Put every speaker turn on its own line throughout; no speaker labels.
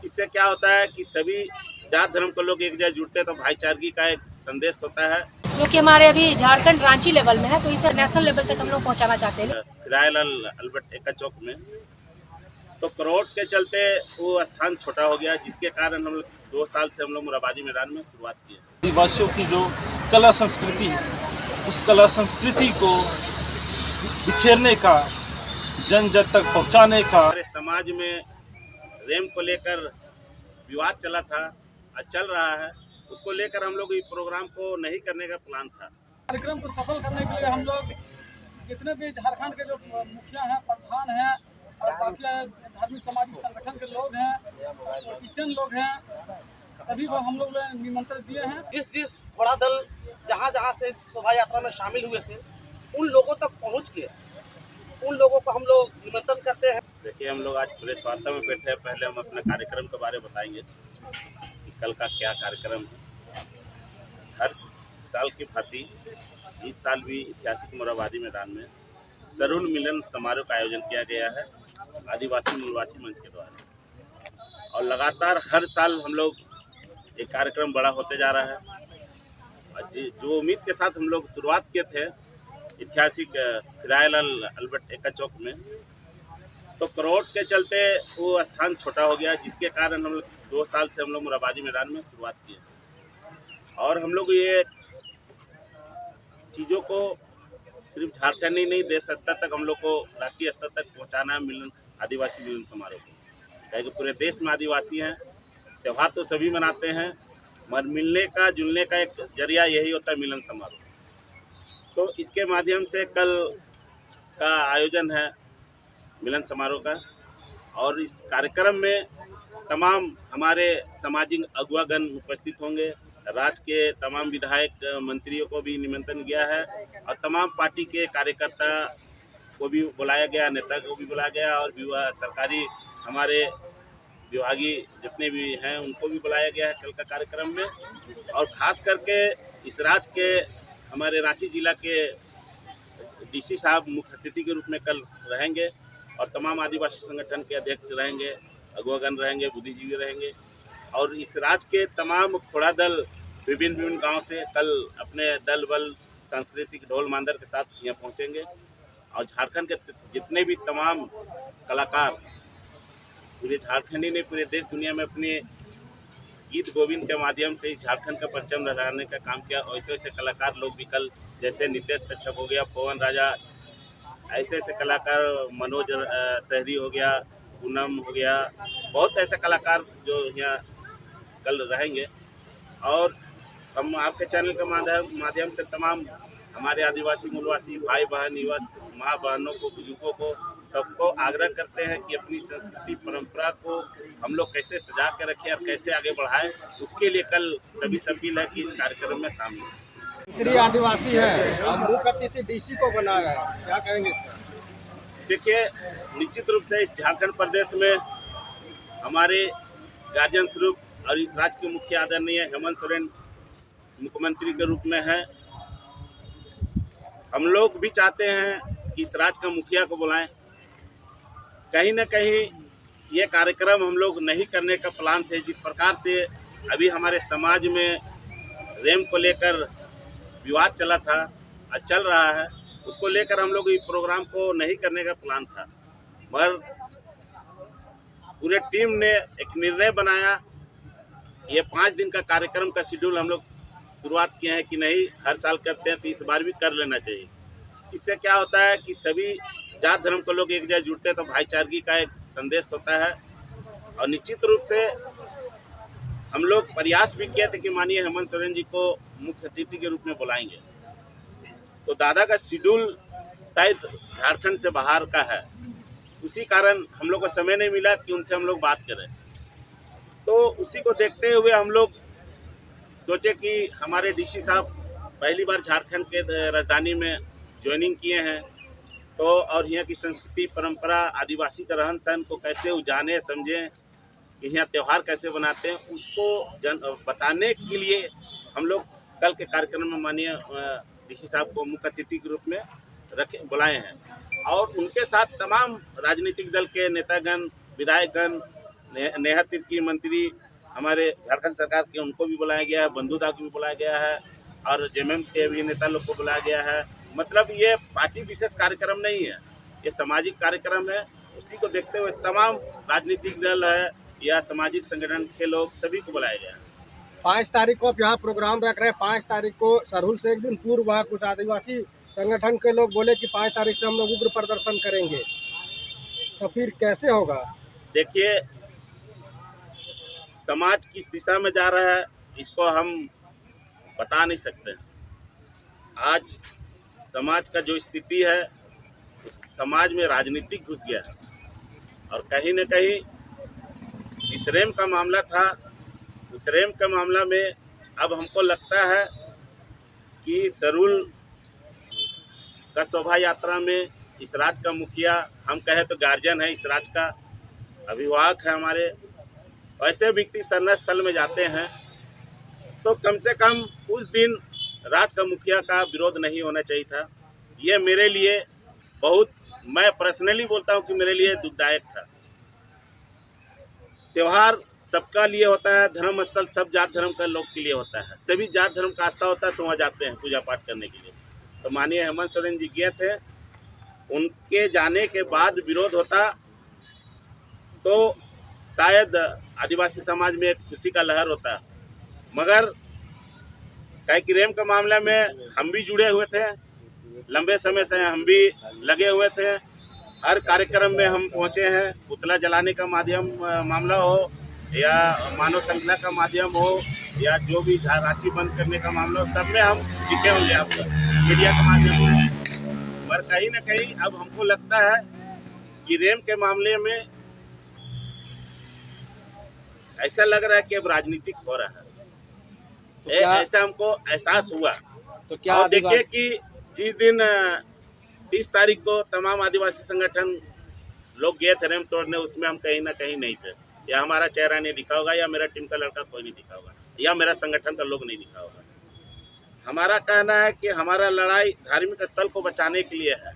इससे क्या होता है कि सभी जात धर्म के लोग एक जगह जुड़ते हैं तो भाईचारगी का एक संदेश होता है,
जो कि हमारे अभी झारखंड रांची लेवल में है, तो इसे नेशनल लेवल तक हम लोग पहुंचाना चाहते हैं।
फिराइलाल अल्बर्ट एक्का चौक में तो क्राउड के चलते वो स्थान छोटा हो गया, जिसके कारण हम लोग 2 साल से हम लोग मुराबादी मैदान में शुरुआत की।
आदिवासियों की जो कला संस्कृति है, उस कला संस्कृति को बिखेरने का, जन जन तक पहुंचाने का।
हमारे समाज में रेम को लेकर विवाद चला था और चल रहा है, उसको लेकर हम लोग इस प्रोग्राम को नहीं करने का प्लान था।
कार्यक्रम को सफल करने के लिए हम लोग जितने भी झारखंड के जो मुखिया हैं, प्रधान हैं और बाकी धार्मिक सामाजिक संगठन के लोग हैं, पॉलिटिशियन लोग हैं, सभी को हम लोग निमंत्रण दिए हैं।
जिस घोड़ा दल जहाँ से इस शोभा यात्रा में शामिल हुए थे, उन लोगों तक पहुँच के उन लोगों को हम लोग निमंत्रण करते हैं।
देखिए, हम लोग आज प्रेस वार्ता में बैठे हैं। पहले हम अपने कार्यक्रम के बारे में बताएंगे कि कल का क्या कार्यक्रम है। हर साल की भांति इस साल भी ऐतिहासिक मोरहाबादी मैदान में सरुल मिलन समारोह का आयोजन किया गया है आदिवासी मूलवासी मंच के द्वारा, और लगातार हर साल हम लोग ये कार्यक्रम बड़ा होते जा रहा है। और जो उम्मीद के साथ हम लोग शुरुआत किए थे ऐतिहासिक फिराइलाल अल्बर्ट एक्का चौक में, तो क्राउड के चलते वो स्थान छोटा हो गया, जिसके कारण हम लोग 2 साल से हम लोग मुराबादी मैदान में शुरुआत किए। और हम लोग ये चीज़ों को सिर्फ झारखंड ही नहीं, देश स्तर तक हम लोग को, राष्ट्रीय स्तर तक पहुंचाना है मिलन, आदिवासी मिलन समारोह को। चाहे कि पूरे देश में आदिवासी हैं, त्यौहार तो सभी मनाते हैं, मगर मिलने का जुलने का एक जरिया यही होता है मिलन समारोह। तो इसके माध्यम से कल का आयोजन है मिलन समारोह का, और इस कार्यक्रम में तमाम हमारे सामाजिक अगुवागण उपस्थित होंगे। राज्य के तमाम विधायक मंत्रियों को भी निमंत्रण गया है, और तमाम पार्टी के कार्यकर्ता को भी बुलाया गया, नेता को भी बुलाया गया, और सरकारी हमारे विभागीय जितने भी हैं उनको भी बुलाया गया है कल का कार्यक्रम में। और ख़ास करके इस राज्य के हमारे रांची जिला के डीसी साहब मुख्य अतिथि के रूप में कल रहेंगे, और तमाम आदिवासी संगठन के अध्यक्ष रहेंगे, अगुवागण रहेंगे, बुद्धिजीवी रहेंगे, और इस राज्य के तमाम घोड़ा दल विभिन्न गांव से कल अपने दल बल सांस्कृतिक ढोल मांदर के साथ यहाँ पहुँचेंगे। और झारखंड के जितने भी तमाम कलाकार पूरे झारखंड ही नहीं, पूरे देश दुनिया में अपने गीत गोविंद के माध्यम से इस झारखंड का परचम लहराने का काम किया। ऐसे ऐसे कलाकार लोग भी कल, जैसे नितेश कच्छप हो गया, पवन राजा, ऐसे ऐसे कलाकार, मनोज सहरी हो गया, पूनम हो गया, बहुत ऐसे कलाकार जो यहाँ कल रहेंगे। और हम आपके चैनल के माध्यम से तमाम हमारे आदिवासी मूलवासी भाई बहन, युवा माँ बहनों को, बुजुर्गों को, सबको आग्रह करते हैं कि अपनी संस्कृति परंपरा को हम लोग कैसे सजा के रखें और कैसे आगे बढ़ाएं। उसके लिए कल सभी से अपील है कि इस कार्यक्रम में शामिल हों।
मंत्री आदिवासी है और मुख्य अतिथि डीसी को बनाया है, क्या कहेंगे इस पर?
देखिए, निश्चित रूप से इस झारखंड प्रदेश में हमारे गार्जियन स्वरूप और इस राज्य के मुख्य आदरणीय हेमंत सोरेन मुख्यमंत्री के रूप में है। हम लोग भी चाहते हैं कि इस राज्य का मुखिया को बुलाएं। कहीं ना कहीं ये कार्यक्रम हम लोग नहीं करने का प्लान थे। जिस प्रकार से अभी हमारे समाज में रेम को लेकर विवाद चला था और चल रहा है, उसको लेकर हम लोग इस प्रोग्राम को नहीं करने का प्लान था, मगर पूरे टीम ने एक निर्णय बनाया। ये 5 दिन का कार्यक्रम का शेड्यूल हम लोग शुरुआत किए हैं कि नहीं, हर साल करते हैं तो इस बार भी कर लेना चाहिए। इससे क्या होता है कि सभी जात धर्म के लोग एक जगह जुड़ते हैं तो भाईचारगी का एक संदेश होता है। और निश्चित रूप से हम लोग प्रयास भी किए थे कि माननीय हेमंत सोरेन जी को मुख्य अतिथि के रूप में बुलाएंगे, तो दादा का शेड्यूल शायद झारखंड से बाहर का है, उसी कारण हम लोग को समय नहीं मिला कि उनसे हम लोग बात करें। तो उसी को देखते हुए हम लोग सोचे कि हमारे डीसी साहब पहली बार झारखंड के राजधानी में ज्वाइनिंग किए हैं, तो और यहाँ की संस्कृति परंपरा, आदिवासी का रहन सहन को कैसे वो जाने समझें, यहाँ त्यौहार कैसे बनाते हैं, उसको बताने के लिए हम लोग कल के कार्यक्रम में माननीय डीसी साहब को मुख्य अतिथि के रूप में बुलाए हैं। और उनके साथ तमाम राजनीतिक दल के नेतागण, विधायकगण, नेहा तिर्की मंत्री हमारे झारखंड सरकार के, उनको भी बुलाया गया है, बंधुदा को भी बुलाया गया है और जेएमएम के भी नेता लोग को बुलाया गया है। मतलब ये पार्टी विशेष कार्यक्रम नहीं है, ये सामाजिक कार्यक्रम है। उसी को देखते हुए तमाम राजनीतिक दल है या सामाजिक संगठन के लोग सभी को बुलाया गया है।
5 तारीख को आप यहाँ प्रोग्राम रख रहे हैं। 5 तारीख को सरहुल से एक दिन पूर्व वहाँ कुछ आदिवासी संगठन के लोग बोले कि 5 तारीख से हम लोग उग्र प्रदर्शन करेंगे, तो फिर कैसे होगा?
देखिए, समाज किस दिशा में जा रहा है इसको हम बता नहीं सकते। आज समाज का जो स्थिति है, उस समाज में राजनीतिक घुस गया है और कहीं न कहीं इस रेम का मामला था, उस रेम के मामला में अब हमको लगता है कि सरहुल का शोभा यात्रा में इस राज्य का मुखिया, हम कहें तो गार्जियन है, इस राज्य का अभिभावक है हमारे, ऐसे व्यक्ति सरना स्थल में जाते हैं तो कम से कम उस दिन राज्य का मुखिया का विरोध नहीं होना चाहिए था। ये मेरे लिए बहुत, मैं पर्सनली बोलता हूँ कि मेरे लिए दुखदायक था। त्योहार सबका लिए होता है, धर्म स्थल सब जात धर्म का लोग के लिए होता है, सभी जात धर्म का आस्था होता है तो वहाँ जाते हैं पूजा पाठ करने के लिए। तो माननीय हेमंत सोरेन जी गए थे, उनके जाने के बाद विरोध होता तो शायद आदिवासी समाज में एक खुशी का लहर होता, मगर कई कि रेम के मामले में हम भी जुड़े हुए थे, लंबे समय से हम भी लगे हुए थे, हर कार्यक्रम में हम पहुंचे हैं। पुतला जलाने का मामला हो या मानव श्रृंखला का माध्यम हो या जो भी राखी बंद करने का मामला हो, सब में हम दिखे होंगे आपको मीडिया के माध्यम से। पर कहीं ना कहीं अब हमको लगता है कि रेम के मामले में ऐसा लग रहा है कि अब राजनीतिक हो रहा है।
तो
ऐसा हमको एहसास हुआ।
तो क्या
और देखिए कि जिस दिन 30 तारीख को तमाम आदिवासी संगठन लोग गए थे रेम तोड़ने, उसमें हम कहीं ना कहीं नहीं थे, या हमारा चेहरा नहीं दिखा होगा, या मेरा टीम का लड़का कोई नहीं दिखा होगा, या मेरा संगठन का लोग नहीं दिखा होगा। हमारा कहना है कि हमारा लड़ाई धार्मिक स्थल को बचाने के लिए है।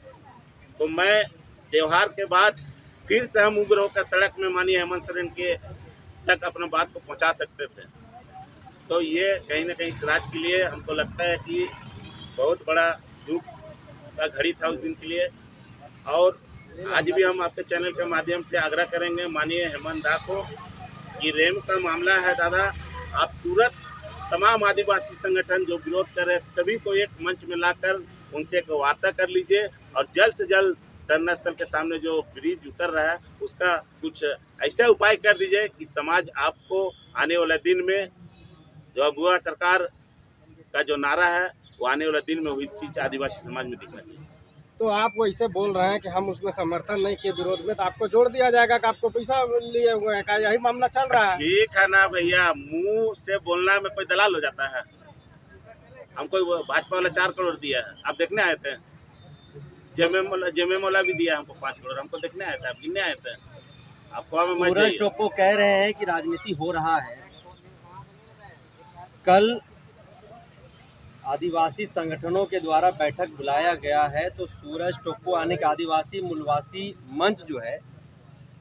तो मैं त्योहार के बाद फिर से हम उग्र होकर सड़क में माननीय हेमंत सोरेन के तक अपना बात को पहुंचा सकते थे। तो ये कहीं ना कहीं इस राज्य के लिए हमको लगता है कि बहुत बड़ा दुख का घड़ी था उस दिन के लिए। और आज भी हम आपके चैनल के माध्यम से आग्रह करेंगे माननीय हेमंत दा को कि रेम का मामला है दादा, आप तुरंत तमाम आदिवासी संगठन जो विरोध कर रहे हैं सभी को एक मंच में लाकर उनसे एक वार्ता कर लीजिए और जल्द से जल्द सरना स्थल के सामने जो ब्रिज उतर रहा है उसका कुछ ऐसा उपाय कर दीजिए कि समाज आपको आने वाले दिन में जो अगुआ सरकार का जो नारा है वो आने वाले दिन में हुई चीज आदिवासी समाज में दिखना चाहिए।
तो आप वैसे बोल रहे हैं कि हम उसमें समर्थन नहीं किए विरोध में, तो आपको जोड़ दिया जाएगा कि आपको पैसा लिए हुए हैं, क्या यही मामला चल रहा है?
ठीक है ना भैया, मुंह से बोलना में कोई दलाल हो जाता है? हमको भाजपा वाला 4 करोड़ दिया है, आप देखने आए थे? जेएमएम वाला भी दिया हमको 5 करोड़, हमको देखने आए थे, आप गिनने आए थे? अफवाह में मत
सूरज
जाइए।
टोप्पो कह रहे हैं कि राजनीति हो रहा है। कल आदिवासी संगठनों के द्वारा बैठक बुलाया गया है, तो सूरज टोप्पो यानी कि आदिवासी मूलवासी मंच जो है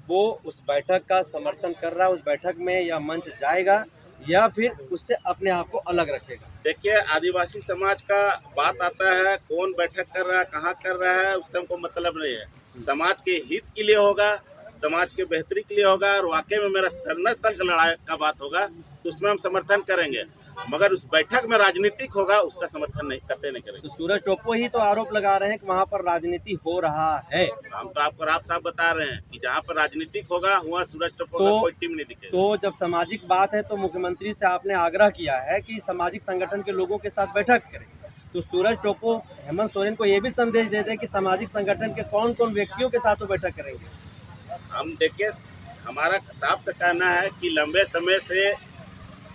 वो उस बैठक का समर्थन कर रहा है। उस बैठक में यह मंच जाएगा या फिर उससे अपने आप को अलग रखेगा?
देखिए, आदिवासी समाज का बात आता है, कौन बैठक कर रहा है, कहाँ कर रहा है, उससे हमको मतलब नहीं है। समाज के हित के लिए होगा, समाज के बेहतरी के लिए होगा और वाकई में मेरा सरना स्थल का लड़ाई का बात होगा तो उसमें हम समर्थन करेंगे, मगर उस बैठक में राजनीतिक होगा उसका समर्थन नहीं करते, नहीं करेंगे।
तो सूरज टोप्पो ही तो आरोप लगा रहे हैं कि वहाँ पर राजनीति हो रहा है।
हम तो आपको आप साहब बता रहे हैं कि जहाँ पर राजनीतिक होगा वहाँ सूरज टोप्पो का कोई टीम नहीं दिखेगा।
तो जब सामाजिक बात है तो मुख्यमंत्री से आपने आग्रह किया है कि सामाजिक संगठन के लोगों के साथ बैठक करें, तो सूरज टोप्पो हेमंत सोरेन को ये भी संदेश दे दें कि सामाजिक संगठन के कौन कौन व्यक्तियों के साथ वो बैठक करेंगे?
हम देखिए, हमारा साफ से कहना है कि लंबे समय से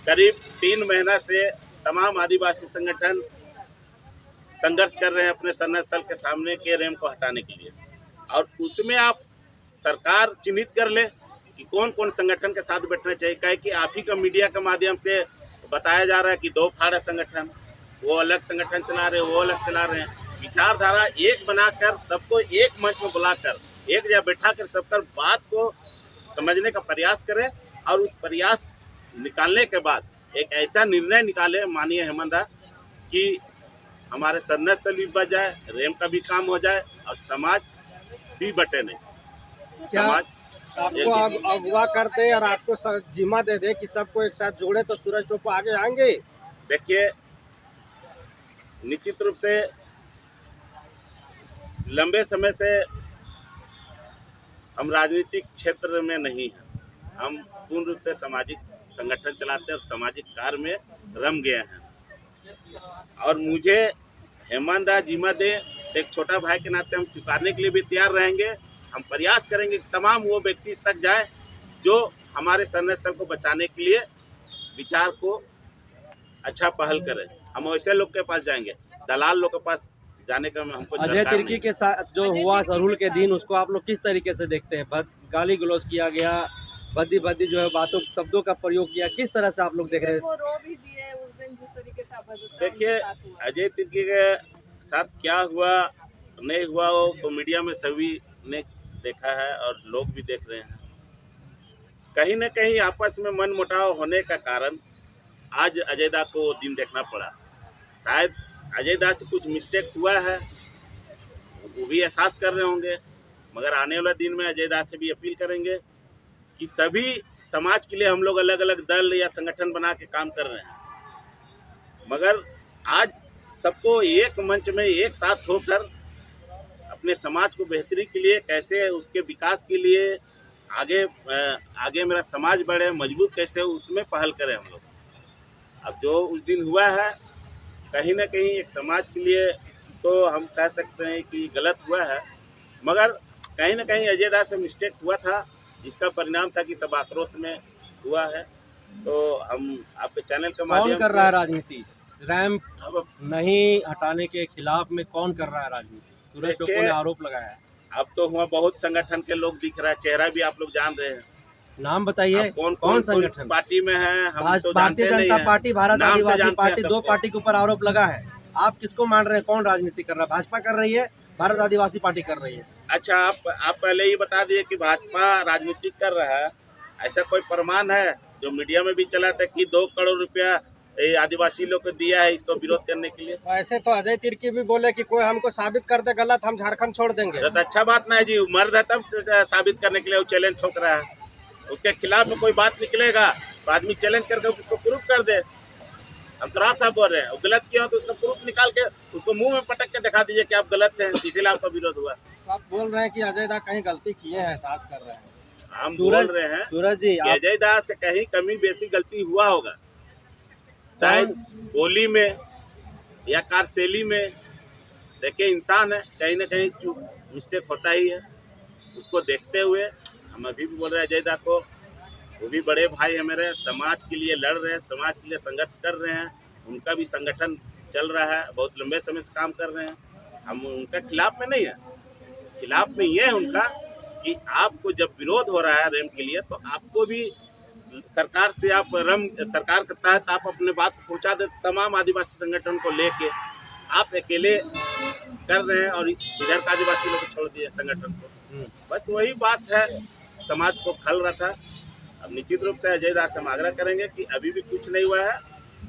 करीब 3 महीना से तमाम आदिवासी संगठन संघर्ष कर रहे हैं अपने सरना स्थल के सामने के रेम को हटाने के लिए, और उसमें आप सरकार चिन्हित कर ले कि कौन कौन संगठन के साथ बैठना चाहिए। कहे कि आप ही का मीडिया के माध्यम से बताया जा रहा है कि 2 फाड़ा संगठन, वो अलग संगठन चला रहे हैं, वो अलग चला रहे हैं। विचारधारा एक बनाकर सबको एक मंच में बुलाकर एक जगह बैठा कर सबकर बात को समझने का प्रयास करें और उस प्रयास निकालने के बाद एक ऐसा निर्णय निकाले माननीय हेमंत दा कि हमारे सरना स्थल भी बच जाए, रेम का भी काम हो जाए और समाज भी बटे नहीं।
क्या
समाज
आपको अगवा कर दे और आपको जिम्मा दे दे कि सबको एक साथ जोड़े तो सूरज टोपो आगे आएंगे?
देखिए, निश्चित रूप से लंबे समय से हम राजनीतिक क्षेत्र में नहीं हैं। हम पूर्ण रूप से सामाजिक संगठन चलाते हैं और सामाजिक कार्य में रम गए हैं। और मुझे हेमंत दा जिम्मा दे, एक छोटा भाई के नाते हम स्वीकारने के लिए भी तैयार रहेंगे। हम प्रयास करेंगे कि तमाम वो व्यक्ति तक जाए जो हमारे सरना स्थल को बचाने के लिए विचार को अच्छा पहल करें। हम वैसे लोग के पास जाएंगे, दलाल लोग के पास जाने का हमको
अजय
दरकार
तिर्की
नहीं।
के साथ जो हुआ सरहुल के दिन, उसको आप लोग किस तरीके से देखते हैं? गाली गलौज किया गया, बद्दी जो है बातों शब्दों का प्रयोग किया, किस तरह से आप लोग देख रहे हैं?
वो रो भी दिए उस दिन जिस तरीके से आप बता
देखिए, अजय तिर्की के साथ क्या हुआ नहीं हुआ वो तो मीडिया में सभी ने देखा है और लोग भी देख रहे हैं। कहीं न कहीं आपस में मन मुटाव होने का कारण आज अजय दा को दिन देखना पड़ा। शायद अजय दा से कुछ मिस्टेक हुआ है, वो भी एहसास कर रहे होंगे, मगर आने वाले दिन में अजय दा से भी अपील करेंगे कि सभी समाज के लिए हम लोग अलग अलग दल या संगठन बना के काम कर रहे हैं, मगर आज सबको एक मंच में एक साथ होकर अपने समाज को बेहतरी के लिए, कैसे उसके विकास के लिए आगे मेरा समाज बढ़े, मजबूत कैसे, उसमें पहल करें हम लोग। अब जो उस दिन हुआ है कहीं ना कहीं एक समाज के लिए तो हम कह सकते हैं कि गलत हुआ है, मगर कहीं ना कहीं अजय दा से मिस्टेक हुआ था जिसका परिणाम था कि सब आक्रोश में हुआ है। तो हम आपके चैनल के माध्यम
कौन कर रहा है राजनीति? रैंप
अब
नहीं हटाने के खिलाफ में कौन कर रहा है राजनीति? सूरज टोपो ने आरोप लगाया है।
अब तो हुआ बहुत संगठन के लोग दिख रहा है, चेहरा भी आप लोग जान रहे हैं।
नाम बताइए,
अब
कौन संगठन?
पार्टी में है हम तो
भारतीय
जानते नहीं
जनता
हैं।
पार्टी, भारत
नाम से
आदिवासी
जानते हैं
पार्टी, दो
सबको।
पार्टी के ऊपर आरोप लगा है। आप किसको मान रहे हैं? कौन राजनीति कर रहा है? भाजपा कर रही है, भारत आदिवासी पार्टी कर रही है।
अच्छा, आप पहले ही बता दिए कि भाजपा राजनीति कर रहा है, ऐसा कोई प्रमाण है जो मीडिया में भी चला था कि 2 करोड़ रुपया आदिवासी लोग को दिया है इसको विरोध करने के लिए?
तो ऐसे तो अजय तिर्की भी बोले कि कोई हमको साबित कर दे गलत, हम झारखंड छोड़ देंगे।
तो अच्छा बात नहीं जी, मर्द है तब साबित करने के लिए वो चैलेंज ठोक रहा है। उसके खिलाफ में कोई बात निकलेगा तो आदमी चैलेंज करके उसको प्रूफ कर दे। हम तो आप साहब बोल रहे हैं, वो गलत किया हो तो उसका प्रूफ निकाल के उसको मुंह में पटक के दिखा दीजिए कि आप गलत हैं, इसीलिए आपका विरोध हुआ।
तो आप बोल रहे हैं कि अजय दा कहीं गलती किए हैं, एहसास कर रहे हैं।
हम बोल रहे हैं
सूरज जी,
कि अजय दा से कहीं कमी बेसी गलती हुआ होगा, शायद बोली में या कार्यशैली में। देखिए, इंसान है, कहीं ना कहीं मिस्टेक होता ही है। उसको देखते हुए हम अभी भी बोल रहे हैं अजय दा को, वो भी बड़े भाई है मेरे, समाज के लिए लड़ रहे हैं, समाज के लिए संघर्ष कर रहे हैं। उनका भी संगठन चल रहा है, बहुत लंबे समय से काम कर रहे हैं। हम उनका खिलाफ में नहीं है, खिलाफ में ये है उनका कि आपको जब विरोध हो रहा है रेम के लिए, तो आपको भी सरकार से आप सरकार के तहत आप अपने बात को पहुंचा दे। तमाम आदिवासी संगठन को लेके आप अकेले कर रहे हैं और इधर का आदिवासी लोग छोड़ दिए संगठन को। बस वही बात है, समाज को खल रहा था। अब निश्चित रूप से अजय दा से हम आग्रह करेंगे कि अभी भी कुछ नहीं हुआ है,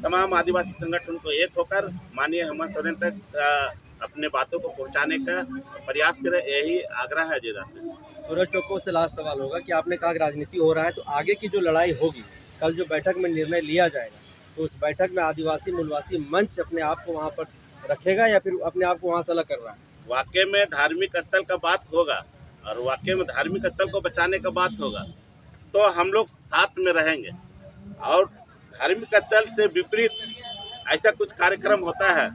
तमाम आदिवासी संगठन को एक होकर माननीय हेमंत सोरेन तक अपने बातों को पहुंचाने का प्रयास करें, यही आग्रह है अजय दा से।
सूरज टोपो से लास्ट सवाल होगा कि आपने कहा कि राजनीति हो रहा है, तो आगे की जो लड़ाई होगी, कल जो बैठक में निर्णय लिया जाएगा, तो उस बैठक में आदिवासी मूलवासी मंच अपने आप को वहाँ पर रखेगा या फिर अपने आप को वहाँ से अलग कर रहा है?
वाकई में धार्मिक स्थल का बात होगा और वाकई में धार्मिक स्थल को बचाने का बात होगा तो हम लोग साथ में रहेंगे। और धार्मिक स्थल से विपरीत ऐसा कुछ कार्यक्रम होता है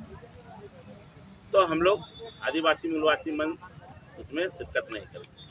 तो हम लोग आदिवासी मूलवासी मंच उसमें शिरकत नहीं करेंगे।